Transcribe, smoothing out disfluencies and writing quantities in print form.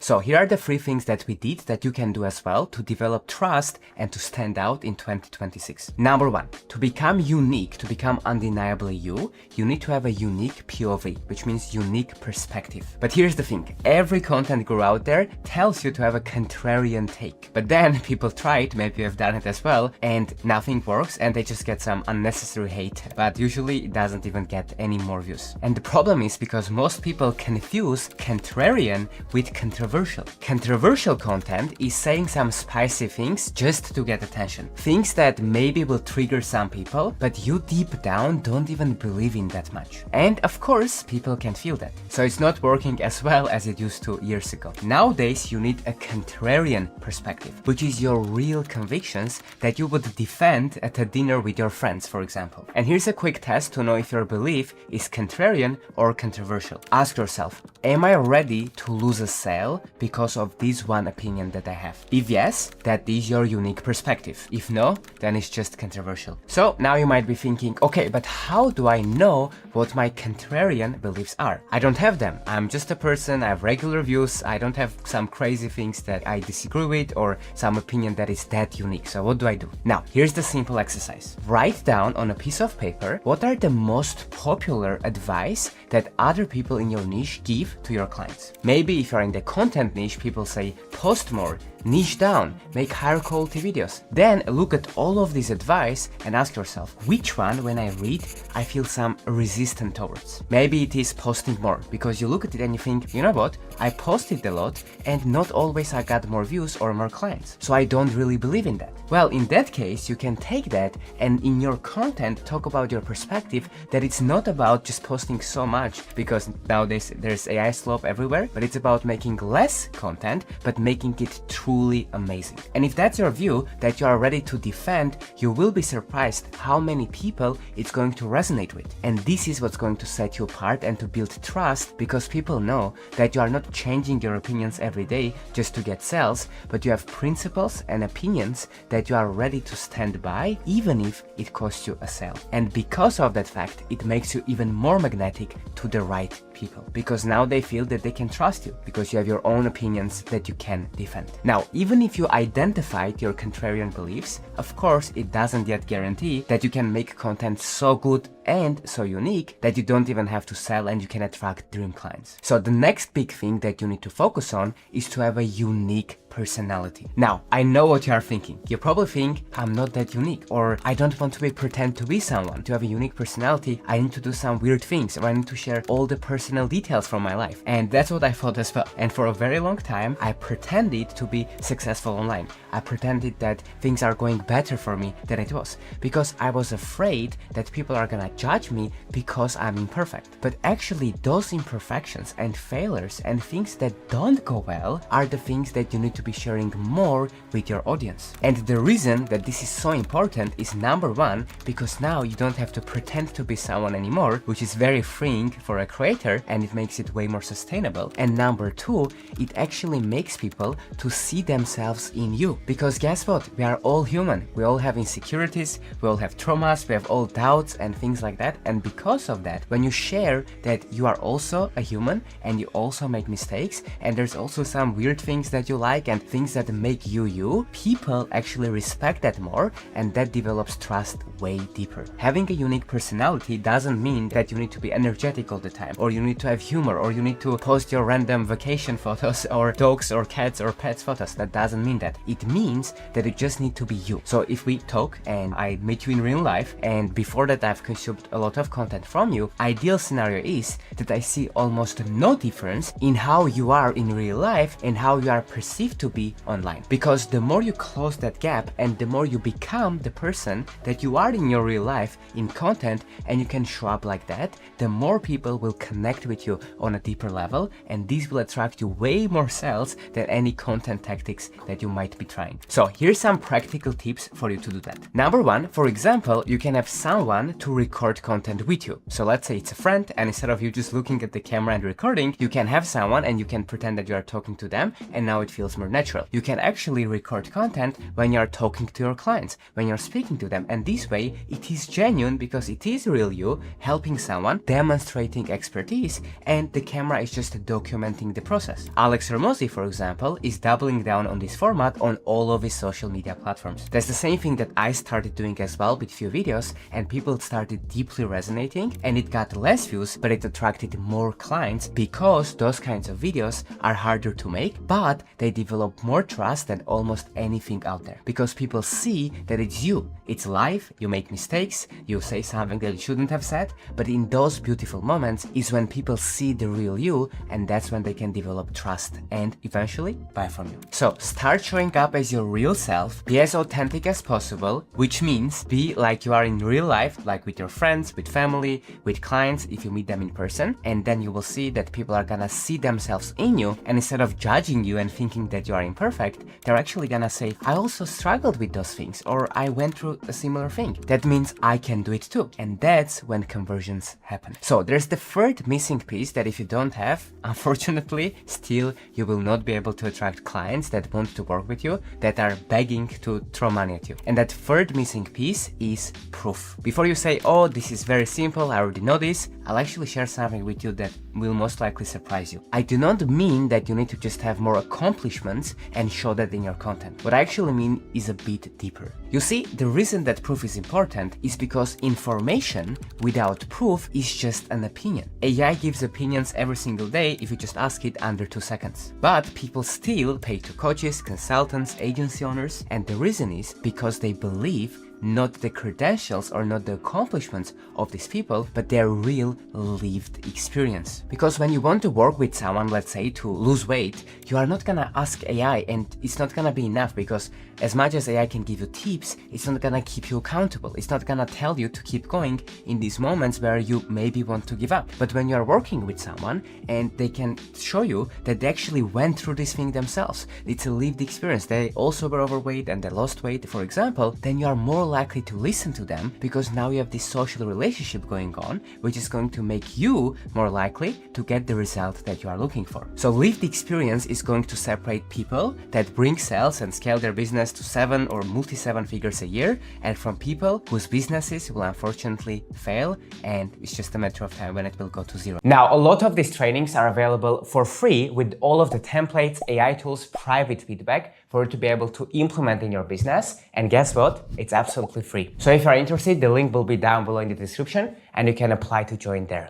So here are the 3 things that we did that you can do as well to develop trust and to stand out in 2026. Number 1, to become unique, to become undeniably you need to have a unique POV, which means unique perspective. But here's the thing, every content guru out there tells you to have a contrarian take. But then people try it, maybe you've done it as well, and nothing works and they just get some unnecessary hate. But usually it doesn't even get any more views. And the problem is because most people confuse contrarian with controversial. Controversial content is saying some spicy things just to get attention. Things that maybe will trigger some people, but you deep down don't even believe in that much. And of course, people can feel that. So it's not working as well as it used to years ago. Nowadays, you need a contrarian perspective, which is your real convictions that you would defend at a dinner with your friends, for example. And here's a quick test to know if your belief is contrarian or controversial. Ask yourself, am I ready to lose a sale because of this one opinion that I have? If yes, that is your unique perspective. If no, then it's just controversial. So now you might be thinking, okay, but how do I know what my contrarian beliefs are? I don't have them. I'm just a person, I have regular views, I don't have some crazy things that I disagree with or some opinion that is that unique. So what do I do? Now, here's the simple exercise. Write down on a piece of paper what are the most popular advice that other people in your niche give to your clients. Maybe if you're in the content niche, people say post more, niche down, make higher quality videos. Then look at all of this advice and ask yourself, which one when I read, I feel some resistance towards. Maybe it is posting more because you look at it and you think, you know what, I posted a lot and not always I got more views or more clients. So I don't really believe in that. Well, in that case, you can take that and in your content talk about your perspective that it's not about just posting so much because nowadays there's AI slope everywhere, but it's about making less content, but making it truly amazing. And if that's your view that you are ready to defend, you will be surprised how many people it's going to resonate with. And this is what's going to set you apart and to build trust because people know that you are not changing your opinions every day just to get sales, but you have principles and opinions that you are ready to stand by even if it costs you a sale. And because of that fact, it makes you even more magnetic to the right people because now they feel that they can trust you because you have your own opinions that you can defend. Now, even if you identified your contrarian beliefs, of course, it doesn't yet guarantee that you can make content so good and so unique that you don't even have to sell and you can attract dream clients. So the next big thing that you need to focus on is to have a unique personality. Now, I know what you are thinking. You probably think, I'm not that unique, or I don't want to pretend to be someone. To have a unique personality, I need to do some weird things, or I need to share all the personal details from my life. And that's what I thought as well. And for a very long time, I pretended to be successful online. I pretended that things are going better for me than it was, because I was afraid that people are gonna judge me because I'm imperfect. But actually, those imperfections and failures and things that don't go well are the things that you need to be sharing more with your audience. And the reason that this is so important is number one, because now you don't have to pretend to be someone anymore, which is very freeing for a creator and it makes it way more sustainable. And number two, it actually makes people to see themselves in you. Because guess what? We are all human. We all have insecurities, we all have traumas, we have all doubts and things like that. And because of that, when you share that you are also a human and you also make mistakes and there's also some weird things that you like and things that make you you, people actually respect that more and that develops trust way deeper. Having a unique personality doesn't mean that you need to be energetic all the time, or you need to have humor, or you need to post your random vacation photos or dogs or cats or pets photos. That doesn't mean that. It means that you just need to be you. So if we talk and I meet you in real life and before that I've consumed a lot of content from you, ideal scenario is that I see almost no difference in how you are in real life and how you are perceived to be online. Because the more you close that gap and the more you become the person that you are in your real life in content and you can show up like that, the more people will connect with you on a deeper level and this will attract you way more sales than any content tactics that you might be trying. So here's some practical tips for you to do that. Number one, for example, you can have someone to record record content with you. So let's say it's a friend, and instead of you just looking at the camera and recording, you can have someone and you can pretend that you are talking to them, and now it feels more natural. You can actually record content when you are talking to your clients, when you're speaking to them, and this way it is genuine because it is real you helping someone, demonstrating expertise, and the camera is just documenting the process. Alex Hormozi, for example, is doubling down on this format on all of his social media platforms. That's the same thing that I started doing as well with few videos, and people started deeply resonating, and it got less views, but it attracted more clients because those kinds of videos are harder to make, but they develop more trust than almost anything out there because people see that it's you. It's live, you make mistakes, you say something that you shouldn't have said, but in those beautiful moments is when people see the real you, and that's when they can develop trust and eventually buy from you. So start showing up as your real self, be as authentic as possible, which means be like you are in real life, like with your friends, with family, with clients if you meet them in person, and then you will see that people are gonna see themselves in you, and instead of judging you and thinking that you are imperfect, they're actually gonna say, I also struggled with those things, or I went through a similar thing. That means I can do it too. And that's when conversions happen. So there's the third missing piece that if you don't have, unfortunately, still you will not be able to attract clients that want to work with you, that are begging to throw money at you. And that third missing piece is proof. Before you say, oh, this is very simple, I already know this, I'll actually share something with you that will most likely surprise you. I do not mean that you need to just have more accomplishments and show that in your content. What I actually mean is a bit deeper. You see, the reason that proof is important is because information without proof is just an opinion. AI gives opinions every single day if you just ask it under 2 seconds. But people still pay to coaches, consultants, agency owners, and the reason is because they believe not the credentials or not the accomplishments of these people, but their real lived experience. Because when you want to work with someone, let's say to lose weight, you are not gonna ask AI, and it's not gonna be enough because as much as AI can give you tips, it's not gonna keep you accountable. It's not gonna tell you to keep going in these moments where you maybe want to give up. But when you are working with someone and they can show you that they actually went through this thing themselves, it's a lived experience. They also were overweight and they lost weight, for example, then you are more likely to listen to them because now you have this social relationship going on, which is going to make you more likely to get the result that you are looking for. So lived experience is going to separate people that bring sales and scale their business to 7 or multi-7 figures a year, and from people whose businesses will unfortunately fail, and it's just a matter of time when it will go to zero. Now, a lot of these trainings are available for free with all of the templates, AI tools, private feedback for you to be able to implement in your business. And guess what? It's absolutely free. So if you are interested, the link will be down below in the description and you can apply to join there.